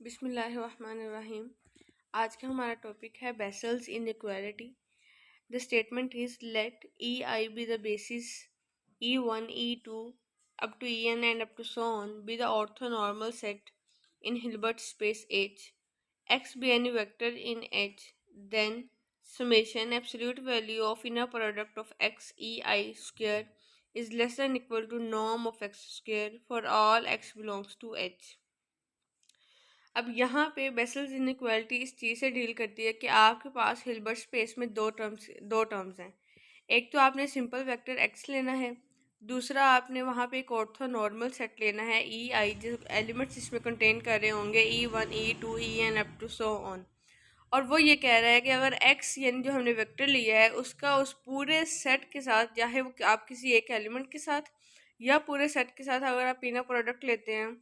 बिस्मिल्लाहिर्रहमानिर्रहीम। आज का हमारा टॉपिक है Bessel's inequality. The statement is let e i be the basis E1 E2 up to En and up to so on be the orthonormal set in Hilbert space H. X be any vector in H, then summation absolute value of inner product of x E I square is less than equal to norm of x square for all x belongs to H. अब यहाँ पे vessels inequality इस चीज़ से deal करती है कि आपके पास Hilbert space में दो टर्म्स हैं। एक तो आपने सिंपल वेक्टर एक्स लेना है, दूसरा आपने वहाँ पे एक ऑर्थो नॉर्मल सेट लेना है ई आई, जो एलिमेंट्स इसमें कंटेन कर रहे होंगे E1 E2 EN up to so on. और वो ये कह रहा है कि अगर एक्स यानी जो हमने वेक्टर लिया है उसका उस पूरे सेट के साथ, चाहे वो आप किसी एक एलिमेंट के साथ या पूरे सेट के साथ अगर आप इनर प्रोडक्ट लेते हैं,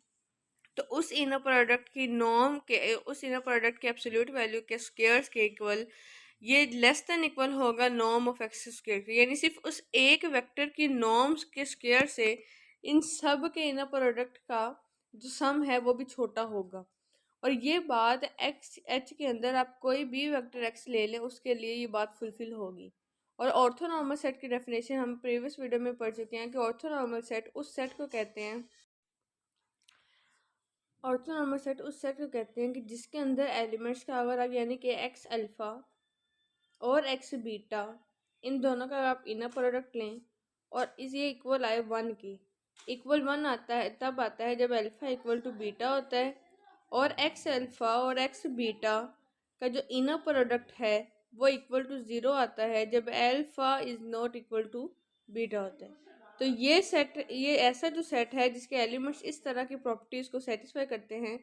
तो उस इनर प्रोडक्ट की नॉर्म के, उस इनर प्रोडक्ट के एब्सोल्यूट वैल्यू के स्क्वायर्स के इक्वल ये लेस देन इक्वल होगा नॉर्म ऑफ एक्स स्क्वायर, यानी सिर्फ उस एक वेक्टर की नॉर्म्स के स्क्वायर से इन सब के इनर प्रोडक्ट का जो सम है वो भी छोटा होगा। और ये बात एक्स एच के अंदर आप कोई भी वेक्टर एक्स ले लें उसके लिए ये बात फुलफिल होगी। और ऑर्थोनॉर्मल सेट की डेफिनेशन हम प्रीवियस वीडियो में पढ़ चुके हैं कि ऑर्थोनॉर्मल सेट उस सेट को कहते हैं, ऑर्थोनॉर्मल सेट उस सेट को कहते हैं कि जिसके अंदर एलिमेंट्स का अगर आप यानी कि एक्स अल्फ़ा और एक्स बीटा इन दोनों का आप इनर प्रोडक्ट लें और इस ये इक्वल आए वन की, इक्वल वन आता है तब आता है जब अल्फ़ा इक्वल टू बीटा होता है, और एक्स अल्फ़ा और एक्स बीटा का जो इनर प्रोडक्ट है वो इक्वल टू ज़ीरो आता है जब alpha is not equal to beta होता है। तो ये ऐसा जो सेट है जिसके एलिमेंट्स इस तरह की प्रॉपर्टीज़ को सेटिस्फाई करते हैं,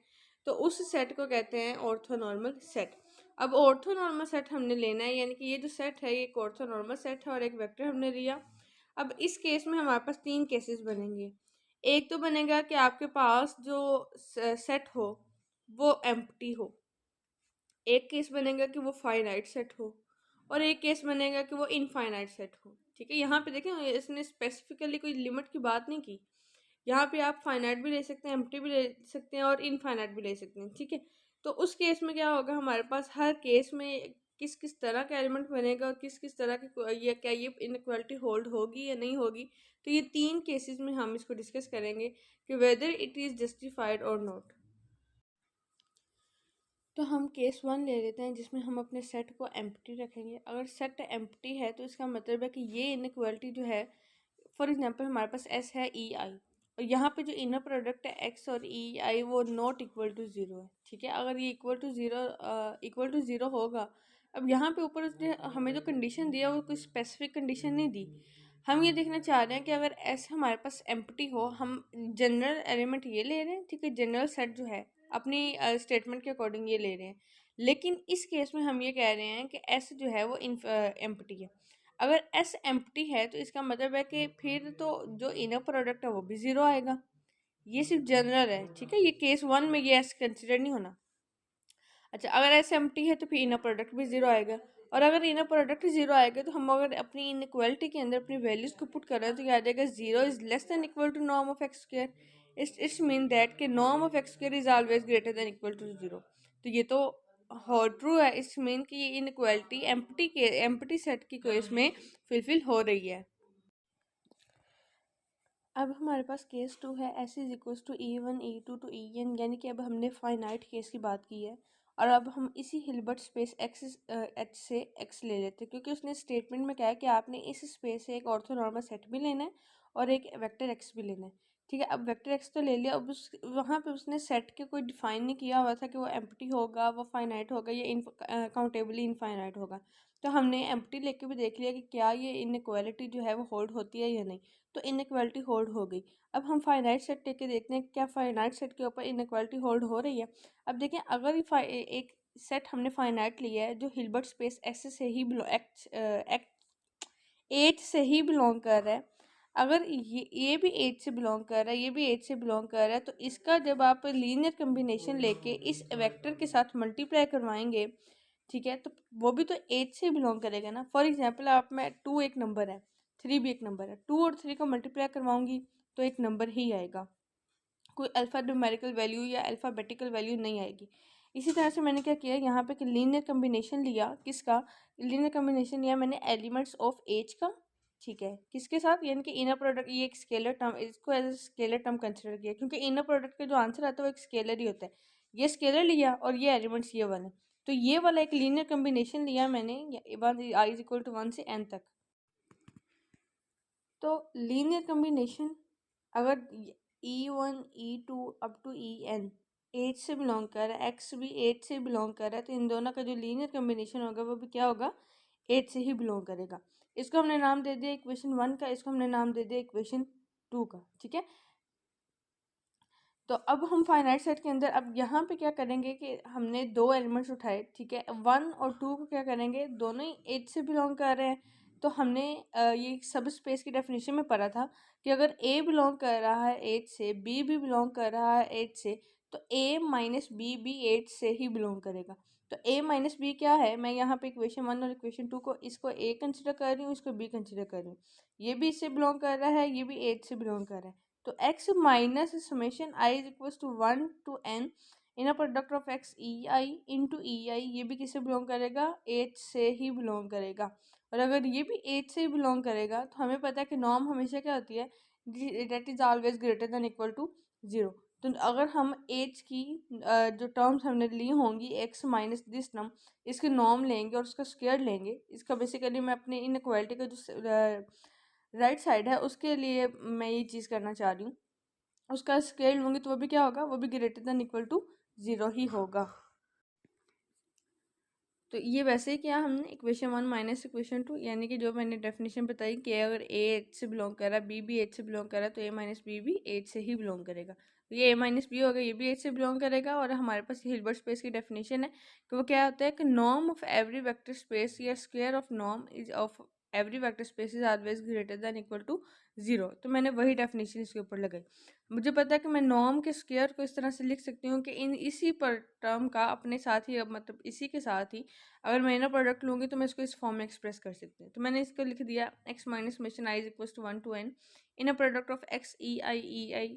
तो उस सेट को कहते हैं ऑर्थोनॉर्मल सेट। अब ऑर्थोनॉर्मल सेट हमने लेना है, यानी कि ये जो सेट है ये एक ऑर्थोनॉर्मल सेट है और एक वेक्टर हमने लिया। अब इस केस में हमारे पास तीन केसेस बनेंगे। एक तो बनेगा कि आपके पास जो सेट हो वो एम्प्टी हो, एक केस बनेगा कि वो फाइनाइट सेट हो, और एक केस बनेगा कि वो इनफाइनाइट सेट हो। ठीक है, यहाँ पे देखें इसने स्पेसिफिकली कोई लिमिट की बात नहीं की। यहाँ पे आप फाइनाइट भी ले सकते हैं, एम्प्टी भी ले सकते हैं और इनफाइनाइट भी ले सकते हैं। ठीक है, तो उस केस में क्या होगा, हमारे पास हर केस में किस किस तरह का एलिमेंट बनेगा और किस किस तरह की क्या ये इनइक्वालिटी होल्ड होगी या नहीं होगी। तो ये तीन केसेस में हम इसको डिस्कस करेंगे कि वेदर इट इज़ जस्टिफाइड और नॉट। तो हम केस वन ले लेते हैं जिसमें हम अपने सेट को एम्प्टी रखेंगे। अगर सेट एम्प्टी है तो इसका मतलब है कि ये इनइक्वालिटी जो है, फॉर एग्जांपल हमारे पास एस है ई आई, और यहाँ पे जो इनर प्रोडक्ट है एक्स और ई आई वो नॉट इक्वल टू ज़ीरो है। ठीक है, अगर ये इक्वल टू ज़ीरो होगा, अब यहाँ पे ऊपर उसने हमें जो कंडीशन दिया वो कोई स्पेसिफिक कंडीशन नहीं दी। हम ये देखना चाह रहे हैं कि अगर एस हमारे पास एम्प्टी हो, हम जनरल एलिमेंट ये ले रहे हैं, ठीक है, जनरल सेट जो है अपनी स्टेटमेंट के अकॉर्डिंग ये ले रहे हैं, लेकिन इस केस में हम ये कह रहे हैं कि एस जो है वो एम्प्टी है। अगर एस एम्प्टी है तो इसका मतलब है कि फिर तो जो इनर प्रोडक्ट है वो भी ज़ीरो आएगा। ये सिर्फ जनरल है, ठीक है, ये केस वन में ये एस कंसिडर नहीं होना। अच्छा, अगर एस एम्प्टी है तो फिर इनर प्रोडक्ट भी ज़ीरो आएगा, और अगर इनर प्रोडक्ट ज़ीरो आएगा तो हम अगर अपनी इनइक्वालिटी के अंदर अपनी वैल्यूज़ को पुट कर रहे हैं तो क्या आ जाएगा, zero is less than equal to norm of x square. It's mean that कि norm of x square is always greater than equal to zero. तो ये तो हो ट्रू है, इट्स मीन कि ये इनइक्वालिटी एम्प्टी सेट की केस में फुलफिल हो रही है। अब हमारे पास केस टू है, S is equals to E1 E2 to EN, यानी कि अब हमने फाइनाइट केस की बात की है। और अब हम इसी हिल्बर्ट स्पेस एक्स एच से एक्स ले लेते हैं, क्योंकि उसने स्टेटमेंट में कहा है कि आपने इस स्पेस से एक ऑर्थोनॉर्मल सेट भी लेना है और एक वेक्टर एक्स भी लेना है। ठीक है, अब वेक्टर एक्स तो ले लिया, अब उस वहाँ पे उसने सेट के कोई डिफाइन नहीं किया हुआ था कि वो एम्प्टी होगा, वो फाइनाइट होगा या काउंटेबली इनफाइनाइट होगा। तो हमने एम्प्टी लेके भी देख लिया कि क्या ये इनइक्वालिटी जो है वो होल्ड होती है या नहीं, तो इनइक्वालिटी होल्ड हो गई। अब हम फाइनाइट सेट लेके देखते हैं क्या फाइनाइट सेट के ऊपर इनइक्वालिटी होल्ड हो रही है। अब देखें, अगर एक सेट हमने फाइनाइट लिया है जो हिल्बर्ट स्पेस एस से ही एच से ही बिलोंग कर रहा है, अगर ये भी एच से बिलोंग कर रहा है, ये भी एच से बिलोंग कर रहा है, तो इसका जब आप लीनियर कम्बिनेशन लेके इस वेक्टर के साथ मल्टीप्लाई करवाएंगे, ठीक है, तो वो भी तो एच से बिलोंग करेगा ना। फॉर एग्जांपल आप में टू एक नंबर है, थ्री भी एक नंबर है, टू और थ्री को मल्टीप्लाई करवाऊंगी तो एक नंबर ही आएगा। कोई अल्फ़ा न्यूमेरिकल वैल्यू या अल्फ़ाबेटिकल वैल्यू नहीं आएगी। इसी तरह से मैंने क्या किया, यहाँ पे कि लीनियर कम्बिनेशन लिया, किसका लीनियर कम्बिनेशन लिया मैंने, एलिमेंट्स ऑफ एज का, ठीक है, किसके साथ, यानी कि इनर प्रोडक्ट, ये एक स्केलर टर्म, इसको as a scalar term consider किया क्योंकि इनर प्रोडक्ट का जो आंसर आता है वो एक स्केलर ही होता है। ये स्केलर लिया और ये एलिमेंट्स ये वाले, तो ये वाला एक लीनियर कम्बिनेशन लिया मैंने, आई इज इक्वल टू 1 से n तक। तो लीनियर कम्बिनेशन अगर E1 E2 up to En एज से बिलोंग कर रहा है, एक्स भी एज से बिलोंग कर रहा है, तो इन दोनों का जो लीनियर कम्बिनेशन होगा वो भी क्या होगा, एज से ही बिलोंग करेगा। इसको हमने नाम दे दिया इक्वेशन 1 का, इसको हमने नाम दे दिया इक्वेशन 2 का, ठीक है। तो अब हम फाइनाइट सेट के अंदर अब यहाँ पे क्या करेंगे कि हमने दो एलिमेंट्स उठाए, ठीक है, 1 और 2 को क्या करेंगे, दोनों ही एज से बिलोंग कर रहे हैं। तो हमने ये सब स्पेस की डेफिनेशन में पढ़ा था कि अगर ए बिलोंग कर रहा है एज से, बी भी बिलोंग कर रहा है एज से, तो ए माइनस बी भी एज से ही बिलोंग करेगा। तो ए माइनस बी क्या है, मैं यहाँ पे इक्वेशन 1 और इक्वेशन 2 को, इसको ए कंसिडर कर रही हूँ, इसको बी कंसिडर कर रही हूँ। ये भी इससे बिलोंग कर रहा है, ये भी एज से बिलोंग कर रहा है। तो x minus summation i is equal to 1 to n inner product of x e I into e I, ये भी किससे बिलोंग करेगा, एच से ही बिलोंग करेगा। और अगर ये भी एच से ही बिलोंग करेगा तो हमें पता है कि नॉर्म हमेशा क्या होती है, that is always greater than equal to 0। तो अगर हम एच की जो टर्म्स हमने ली होंगी x माइनस दिस टर्म, इसके नॉर्म लेंगे और उसका स्क्वायर लेंगे, इसका बेसिकली मैं अपने इनइक्वालिटी का जो राइट साइड है उसके लिए मैं ये चीज़ करना चाह रही हूँ, उसका स्केल लूँगी तो वो भी क्या होगा, वो भी ग्रेटर देन इक्वल टू 0 ही होगा। तो ये वैसे ही किया हमने इक्वेशन 1 माइनस इक्वेशन 2, यानी कि जो मैंने डेफिनेशन बताई कि अगर ए एच से बिलोंग कर रहा है, बी भी एच से बिलोंग कर रहा है, तो ए माइनस बी भी एच से ही बिलोंग करेगा। तो ये ए माइनस बी होगा, ये भी एच से बिलोंग करेगा। और हमारे पास हिल्बर्ट स्पेस की डेफिनेशन है कि वो क्या होता है कि norm of every vector space या square of norm is of every vector space is always greater than equal to 0। तो मैंने वही डेफिनेशन इसके ऊपर लगाई। मुझे पता है कि मैं नॉर्म के स्क्वायर को इस तरह से लिख सकती हूँ कि इन इसी पर टर्म का अपने साथ ही, मतलब इसी के साथ ही अगर मैं इनर प्रोडक्ट लूँगी तो मैं इसको इस फॉर्म में एक्सप्रेस कर सकती हूँ। तो मैंने इसको लिख दिया x minus summation i is equal to 1 to n inner product of x e i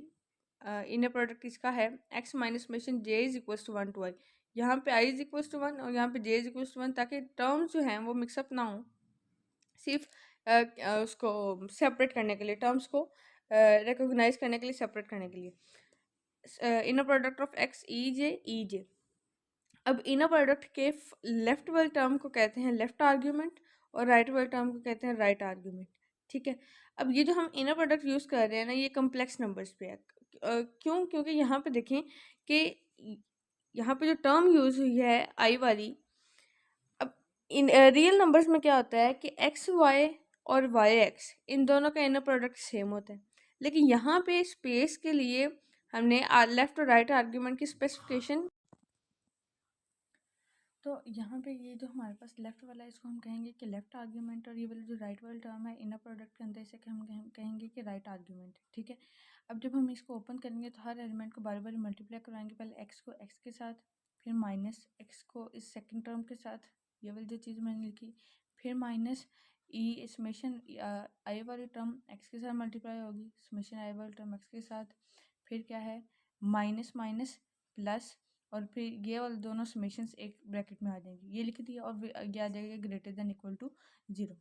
inner product इसका है x minus summation j is equal to 1 to i। यहाँ पे i इज इक्वल टू 1 और यहाँ पे j इज इक्वल टू 1, ताकि terms जो हैं वो मिक्सअप ना हो, सिर्फ उसको सेपरेट करने के लिए, टर्म्स को रिकोगनाइज करने के लिए, सेपरेट करने के लिए। Inner product of x e j. अब इनर प्रोडक्ट के लेफ्ट वाले टर्म को कहते हैं लेफ्ट आर्ग्यूमेंट और राइट वाले टर्म को कहते हैं राइट आर्ग्यूमेंट, ठीक है। अब ये जो हम इनर प्रोडक्ट यूज़ कर रहे हैं ना, ये कम्प्लेक्स नंबर्स पे है। क्यों, क्योंकि यहाँ पे देखें कि यहाँ पे जो टर्म यूज़ हुई है आई वाली, अब इन रियल नंबर्स में क्या होता है कि एक्स वाई और वाई एक्स इन दोनों का इनर प्रोडक्ट सेम होता है, लेकिन यहाँ पे स्पेस के लिए हमने लेफ्ट और राइट आर्ग्यूमेंट की स्पेसिफिकेशन। तो यहाँ पे ये जो हमारे पास लेफ्ट वाला है, इसको हम कहेंगे कि लेफ्ट आर्ग्यूमेंट, और ये वाला जो राइट वाला टर्म है इनर प्रोडक्ट के अंदर, इसे हम कहेंगे कि राइट आर्ग्यूमेंट, ठीक है। अब जब हम इसको ओपन करेंगे तो हर एलिमेंट को बार बार मल्टीप्लाई करवाएंगे, पहले एक्स को एक्स के साथ, फिर माइनस एक्स को इस सेकेंड टर्म के साथ, ये वाली जो चीज़ मैंने लिखी, फिर माइनस ई समेशन आई वाली टर्म एक्स के साथ मल्टीप्लाई होगी, समेशन आई वाली टर्म एक्स के साथ, फिर क्या है माइनस माइनस प्लस, और फिर ये वाले दोनों समेशंस एक ब्रैकेट में आ जाएंगे, ये लिख दिया, और ये आ जाएगा ग्रेटर देन इक्वल टू 0।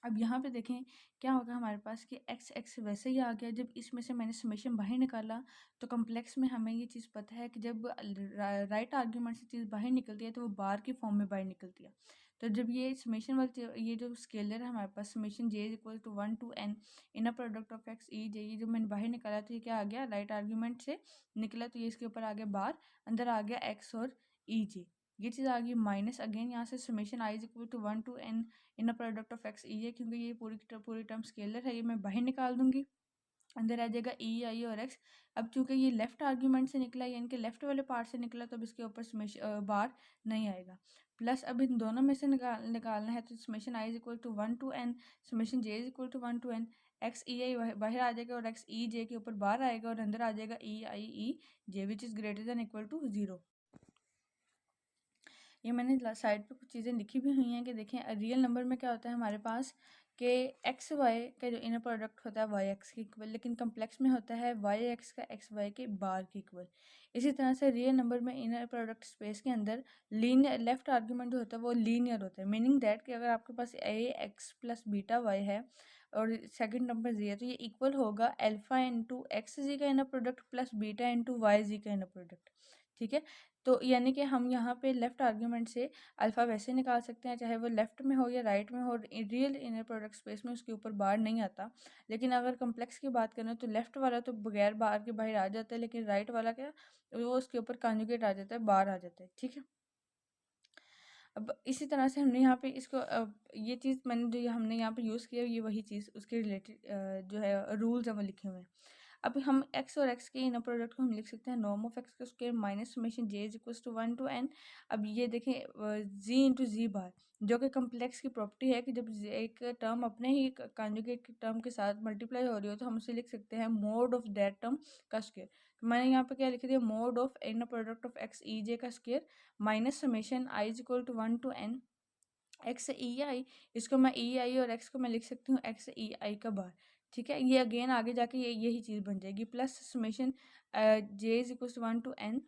अब यहाँ पे देखें क्या होगा हमारे पास कि एक्स एक्स वैसे ही आ गया। जब इसमें से मैंने समेशन बाहर निकाला तो कम्प्लेक्स में हमें ये चीज़ पता है कि जब राइट आर्ग्यूमेंट से चीज़ बाहर निकलती है तो वो बार की फॉर्म में बाहर निकलती है। तो जब ये समेशन वाली ये जो स्केलर है हमारे पास, summation j is equal to 1 to n inner product of x e j, ये जो मैंने बाहर निकाला तो ये क्या आ गया, राइट आर्ग्यूमेंट से निकला तो ये इसके ऊपर आ गया बार, अंदर आ गया एक्स और ई जे, ये चीज़ आ गई माइनस। अगेन यहाँ से summation I is equal to 1 to n inner product of x e है, क्योंकि ये पूरी टर्म स्केलर है, ये मैं बाहर निकाल दूंगी, अंदर आ जाएगा ई आई और एक्स। अब चूंकि ये लेफ्ट आर्ग्यूमेंट से निकला, यानी कि लेफ्ट वाले पार्ट से निकला, तो अब इसके ऊपर बार नहीं आएगा। प्लस अब इन दोनों में से निकालना है, तो summation I is equal to 1 to n summation j is equal to 1 to n X e I बाहर आ जाएगा और एक्स ई जे के ऊपर बार आएगा और अंदर आ जाएगा e I e j which is greater than equal to 0। ये मैंने साइड पे कुछ चीज़ें लिखी भी हुई हैं कि देखें रियल नंबर में क्या होता है हमारे पास कि एक्स वाई का जो इनर प्रोडक्ट होता है वाई एक्स के इक्वल, लेकिन कम्प्लेक्स में होता है वाई एक्स का एक्स वाई के बार के इक्वल। इसी तरह से रियल नंबर में इनर प्रोडक्ट स्पेस के अंदर लीनियर लेफ्ट आर्ग्यूमेंट जो होता है वो लीनियर होता है, मीनिंग दैट कि अगर आपके पास ए एक्स प्लस बीटा वाई है और सेकंड नंबर जी है तो ये इक्वल होगा अल्फा इंटू एक्स जी का inner product plus beta into Y g का इनर प्रोडक्ट। ठीक है, तो यानी कि हम यहाँ पे लेफ्ट आर्ग्यूमेंट से अल्फ़ा वैसे निकाल सकते हैं चाहे वो लेफ्ट में हो या राइट में हो, रियल इनर प्रोडक्ट स्पेस में उसके ऊपर बार नहीं आता। लेकिन अगर कम्प्लेक्स की बात करें तो लेफ्ट वाला तो बगैर बार के बाहर आ जाता है, लेकिन राइट वाला क्या वो उसके ऊपर कॉन्जुगेट आ जाता है, बार आ जाता है। ठीक है, अब इसी तरह से हमने यहाँ पे इसको ये चीज़ मैंने जो हमने यहाँ पे यूज़ किया ये वही चीज़ उसके रिलेटेड जो है रूल्स हैं वो लिखे हुए हैं। अब हम x और x के इनर प्रोडक्ट को हम लिख सकते हैं नॉर्म ऑफ x का square minus summation j is equals to 1 to n। अब ये देखें z इंटू जी बार जो कि कम्प्लेक्स की प्रॉपर्टी है कि जब एक टर्म अपने ही कॉन्जुगेट टर्म के साथ मल्टीप्लाई हो रही हो तो हम उसे लिख सकते हैं मोड ऑफ दैट टर्म का स्क्वायर। तो मैंने यहाँ पे क्या लिख दिया, mod of inner product of x e j का square minus summation i is equal to 1 to n X e I. इसको मैं ई आई और एक्स को मैं लिख सकती हूँ एक्स ई आई का बार। ठीक है, ये अगेन आगे जाके ये यही चीज़ बन जाएगी plus summation j is equal to 1 to n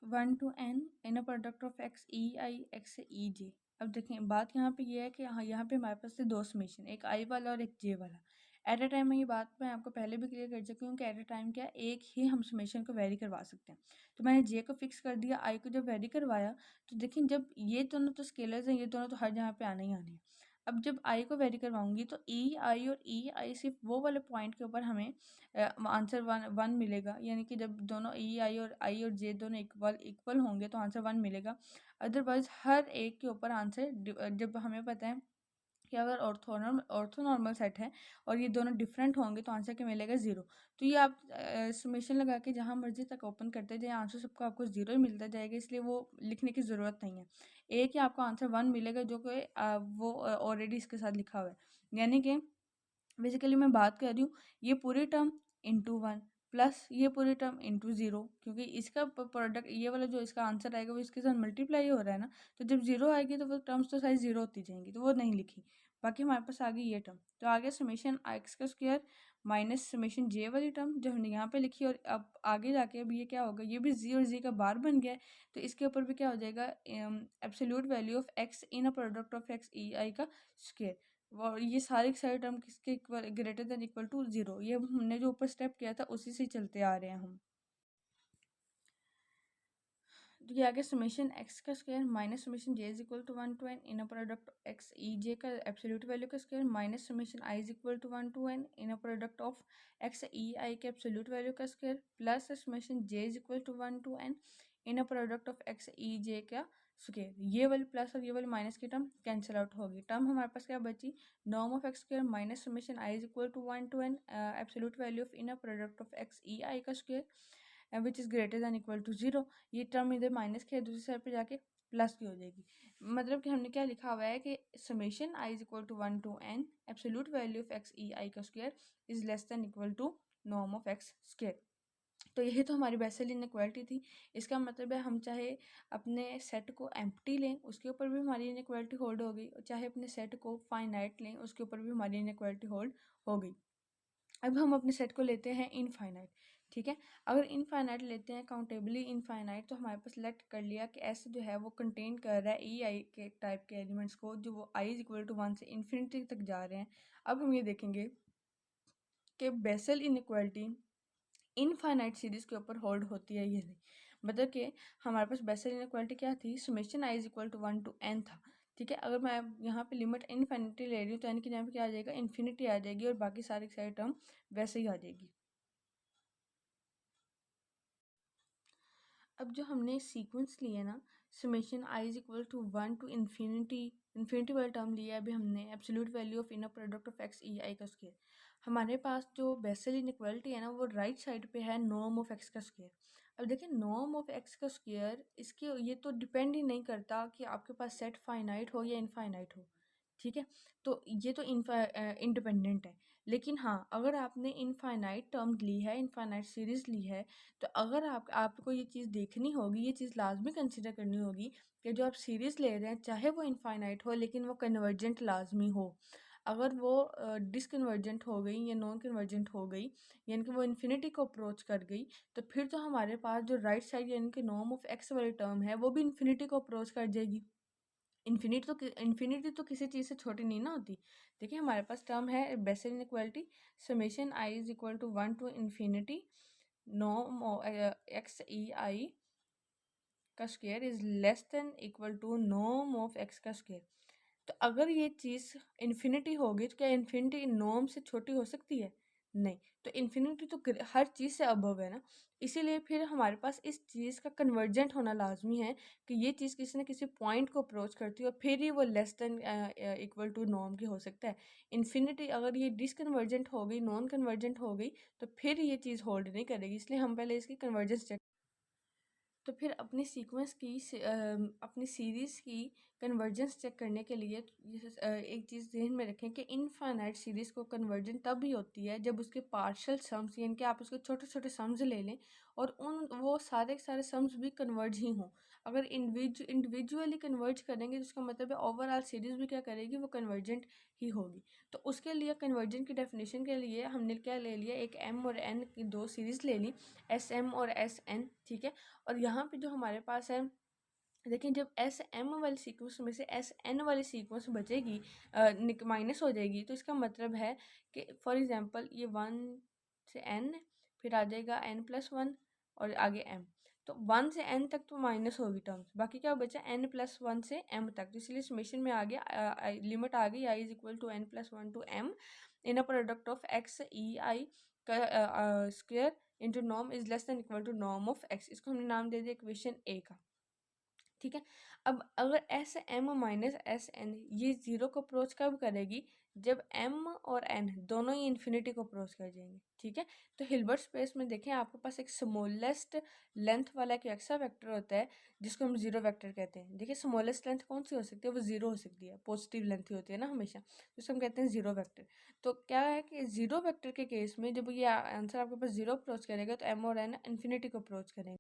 1 to n inner product of x e I X e j. अब देखें बात यहाँ पे ये है कि यहाँ पे हमारे पास से दो समेशन, एक आई वाला और एक जे वाला। एट अ टाइम में ये बात मैं आपको पहले भी क्लियर कर चुकी हूँ कि एट अ टाइम क्या एक ही हम समेशन को वेरी करवा सकते हैं। तो मैंने जे को फिक्स कर दिया, आई को जब वेरी करवाया तो देखिए जब ये दोनों तो स्केलर्स हैं, ये दोनों तो हर जगह पे आने ही आने हैं। अब जब आई को वेरी करवाऊंगी तो ई आई और ई आई सिर्फ वो वाले पॉइंट के ऊपर हमें आंसर वन वन मिलेगा, यानी कि जब दोनों ई आई और जे दोनों इक्वल इक्वल होंगे तो आंसर वन मिलेगा। अदरवाइज हर एक के ऊपर आंसर जब हमें पता है कि अगर ऑर्थोनॉर्मल सेट है और ये दोनों डिफरेंट होंगे तो आंसर क्या मिलेगा, ज़ीरो। तो ये आप समेशन लगा के जहाँ मर्जी तक ओपन करते जाए आंसर सबको आपको ज़ीरो ही मिलता जाएगा, इसलिए वो लिखने की ज़रूरत नहीं है। एक ही आपको आंसर वन मिलेगा जो कि वो ऑलरेडी इसके साथ लिखा हुआ है। यानी कि बेसिकली मैं बात कर रही हूँ ये पूरी टर्म इंटू वन प्लस ये पूरी टर्म इंटू ज़ीरो, क्योंकि इसका प्रोडक्ट ये वाला जो इसका आंसर आएगा वो इसके साथ मल्टीप्लाई हो रहा है ना, तो जब जीरो आएगी तो वो टर्म्स तो सारी जीरो होती जाएंगी, तो वो नहीं लिखी। बाकी हमारे पास आ गई ये टर्म, तो आगे समेशन एक्स का स्क्वायर माइनस समेशन जे वाली टर्म जो हमने यहाँ पे लिखी, और अब आगे जाके अब ये क्या होगा, ये भी जी और जी का बार बन गया है, तो इसके ऊपर भी क्या हो जाएगा absolute value of x inner product of x e i का स्क्वायर। और ये सारे सारे टर्म किसके equal, greater than equal to zero, ये हमने जो ऊपर स्टेप किया था उसी से चलते आ रहे हैं हम। तो ये आगे समेशन एक्स का square minus summation j is equal to 1 to n inner product x e j का एब्सोल्यूट वैल्यू का square minus summation I is equal to 1 to n inner product of x e i के absolute value का square plus summation j is equal to 1 to n inner product of x e j का square. ये वाली plus और ये वाली minus की term cancel out होगी, टर्म हमारे पास क्या बची, norm of x square minus summation I is equal to 1 to n absolute value of inner product of x e i का square which is greater than equal to zero. ये term इधर minus की है, दूसरी side पे जाके plus की हो जाएगी। मतलब कि हमने क्या लिखा हुआ है कि summation I is equal to 1 to n absolute value of x e i का square is less than equal to norm of x square. तो यही तो हमारी बेसल इनइक्वालिटी थी। इसका मतलब है हम चाहे अपने सेट को एम्प्टी लें उसके ऊपर भी हमारी इनइक्वालिटी होल्ड होगी, और चाहे अपने सेट को फाइनाइट लें उसके ऊपर भी हमारी इनइक्वालिटी होल्ड होगी। अब हम अपने सेट को लेते हैं इनफाइनाइट। ठीक है, अगर इनफाइनाइट लेते हैं काउंटेबली इनफाइनाइट, तो हमारे पास सेलेक्ट कर लिया कि एस जो है वो कंटेन कर रहा है ई आई के टाइप के एलिमेंट्स को जो वो आई इज इक्वल टू 1 से इन्फिनिटी तक जा रहे हैं। अब हम ये देखेंगे कि बेसल इनइक्वालिटी इनफाइनाइट सीरीज के ऊपर होल्ड होती है ये नहीं। मतलब कि हमारे पास बेसल इनइक्वालिटी क्या थी, summation I is equal to 1 to n था। ठीक है, अगर मैं यहाँ पे लिमिट इनफिनिटी ले रही हूँ तो एन की यहाँ पे क्या आ जाएगा, इन्फिनिटी आ जाएगी, और बाकी सारी सारी टर्म वैसे ही आ जाएगी। अब जो हमने सीक्वेंस लिया ना, summation I is equal to 1 to infinity, infinity वाला टर्म लिया है अभी हमने, absolute value of inner product of x e i का स्क्वायर। हमारे पास जो बेसल इनइक्वालिटी है ना वो राइट साइड पे है नॉर्म ऑफ एक्स का स्क्वायर। अब देखिए नॉर्म ऑफ एक्स का स्क्वायर इसके ये तो डिपेंड ही नहीं करता कि आपके पास सेट फाइनाइट हो या इनफाइनाइट हो। ठीक है, तो ये तो इंडिपेंडेंट है। लेकिन हाँ, अगर आपने इनफाइनाइट टर्म ली है, इनफाइनाइट सीरीज़ ली है, तो अगर आपको ये चीज़ देखनी होगी, ये चीज़ लाज़मी कंसिडर करनी होगी कि जो आप सीरीज़ ले रहे हैं, चाहे वो इनफाइनाइट हो लेकिन वो कन्वर्जेंट लाज़मी हो। अगर वो डिसकन्वर्जेंट हो गई या नॉन कन्वर्जेंट हो गई, यानी कि वो इन्फिनिटी को अप्रोच कर गई, तो फिर तो हमारे पास जो राइट साइड यानी कि नॉर्म ऑफ एक्स वाली टर्म है, वो भी इन्फिनिटी को अप्रोच कर जाएगी। इन्फिनिटी तो किसी चीज़ से छोटी नहीं ना होती। देखिए हमारे पास टर्म है Bessel inequality, summation I is equal to 1 to infinity norm x e i का square is less than equal to norm of x का स्क्वायर। तो अगर ये चीज़ इन्फिनिटी होगी तो क्या इन्फिनिटी नॉर्म से छोटी हो सकती है? नहीं। तो इन्फिनिटी तो हर चीज़ से अबव है ना, इसीलिए फिर हमारे पास इस चीज़ का कन्वर्जेंट होना लाजमी है कि ये चीज़ किसी न किसी पॉइंट को अप्रोच करती है और फिर ही वो less than equal to norm की हो सकता है। इन्फिनिटी अगर ये डिसकन्वर्जेंट हो गई, नॉन कन्वर्जेंट हो गई, तो फिर ये चीज़ होल्ड नहीं करेगी, इसलिए हम पहले इसकी कन्वर्जेंस चेक। तो फिर अपनी सीक्वेंस की अपनी सीरीज़ की कन्वर्जेंस चेक करने के लिए एक चीज़ ध्यान में रखें कि इनफाइनाइट सीरीज़ को कन्वर्जन तब ही होती है जब उसके पार्शियल सम्स यानी कि आप उसके छोटे छोटे सम्स ले लें और उन वो सारे के सारे सम्स भी कन्वर्ज ही हों। अगर इंडिविजुअली कन्वर्ज करेंगे तो उसका मतलब है ओवरऑल सीरीज़ भी क्या करेगी, वो कन्वर्जेंट ही होगी। तो उसके लिए कन्वर्जन की डेफिनेशन के लिए हमने क्या ले लिया, एक एम और एन की दो सीरीज़ ले ली, एस एम और एस एन, ठीक है। और यहाँ पे जो हमारे पास है, देखिए जब एस एम वाली सीक्वेंस में से एस एन वाली सीक्वेंस बचेगी, माइनस हो जाएगी, तो इसका मतलब है कि फॉर एग्जांपल ये 1 से एन, फिर आ जाएगा एन प्लस वन और आगे एम। तो 1 से एन तक तो माइनस होगी टर्म्स, बाकी क्या बचा एन प्लस वन से एम तक। तो इसलिए समेशन में आ गया, लिमिट आ गई i is equal to n plus one to m inner product of x e i का square into norm is less than equal to norm of x. इसको हमने नाम दे दिया इक्वेशन ए का, ठीक है। अब अगर S M minus S N ये ज़ीरो को अप्रोच कब करेगी, जब एम और एन दोनों ही इन्फिनिटी को अप्रोच कर जाएंगे, ठीक है। तो हिल्बर्ट स्पेस में देखें आपके पास एक स्मॉलेस्ट लेंथ वाला एक ऐसा वेक्टर होता है जिसको हम जीरो वेक्टर कहते हैं। देखिए स्मॉलेस्ट लेंथ कौन सी हो सकती है, वो जीरो हो सकती है, पॉजिटिव लेंथ ही होती है ना हमेशा, तो उसको हम कहते हैं जीरो वेक्टर। तो क्या है कि जीरो वेक्टर के केस में जब ये आंसर आपके पास जीरो अप्रोच करेगा तो एम और एन इन्फिनिटी को अप्रोच करेंगे,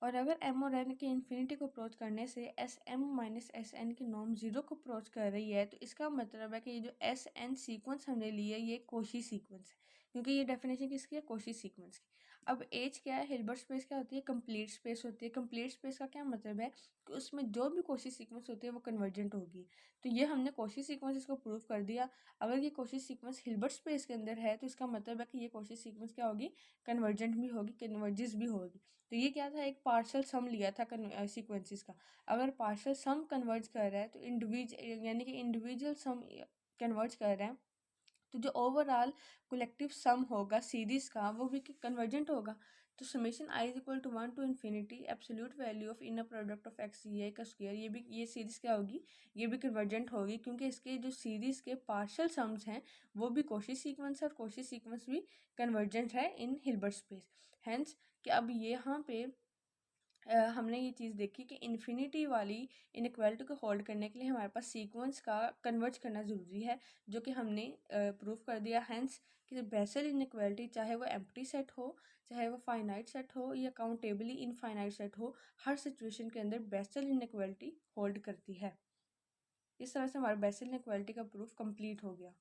और अगर एम और एन के इन्फिनिटी को अप्रोच करने से S M minus S N की नॉर्म जीरो को अप्रोच कर रही है, तो इसका मतलब है कि ये जो एस एन सीक्वेंस हमने ली है ये कोशी सीक्वेंस है, क्योंकि ये डेफिनेशन किसकी है, कोशी सीक्वेंस की। अब एज क्या है, हिल्बर्ट स्पेस क्या होती है, कंप्लीट स्पेस होती है। कंप्लीट स्पेस का क्या मतलब है कि उसमें जो भी कोशी सीक्वेंस होती है वो कन्वर्जेंट होगी। तो ये हमने कोशी सीक्वेंस इसको प्रूव कर दिया। अगर ये कोशी सीक्वेंस हिल्बर्ट स्पेस के अंदर है तो इसका मतलब है कि ये कोशी सीक्वेंस क्या होगी, कन्वर्जेंट भी होगी, कन्वर्जेस भी होगी। तो ये क्या था, एक पार्शियल सम लिया था सीक्वेंसेस का। अगर पार्शियल सम कन्वर्ज कर रहा है तो यानी कि इंडिविजुअल सम कन्वर्ज कर रहा है, तो जो ओवरऑल कलेक्टिव सम होगा सीरीज का वो भी कन्वर्जेंट होगा। तो summation I is equal to 1 to infinity absolute value of inner product of x e i का स्क्वायर, ये सीरीज क्या होगी, ये भी कन्वर्जेंट होगी, क्योंकि इसके जो सीरीज के पार्शियल सम्स हैं वो भी कोशी सीक्वेंस है और कोशी सीक्वेंस भी कन्वर्जेंट है इन हिल्बर्ट स्पेस। हेंस कि अब ये यहाँ पे हमने ये चीज़ देखी कि इन्फिनिटी वाली इनइक्वालिटी को होल्ड करने के लिए हमारे पास सीक्वेंस का कन्वर्ज करना ज़रूरी है, जो कि हमने प्रूव कर दिया। हैंस कि बेसल इनइक्वालिटी चाहे वो एम्प्टी सेट हो, चाहे वो फाइनाइट सेट हो या काउंटेबली इनफाइनाइट सेट हो, हर सिचुएशन के अंदर बेसल इनइक्वालिटी होल्ड करती है। इस तरह से हमारा बेसल इनइक्वालिटी का प्रूफ कंप्लीट हो गया।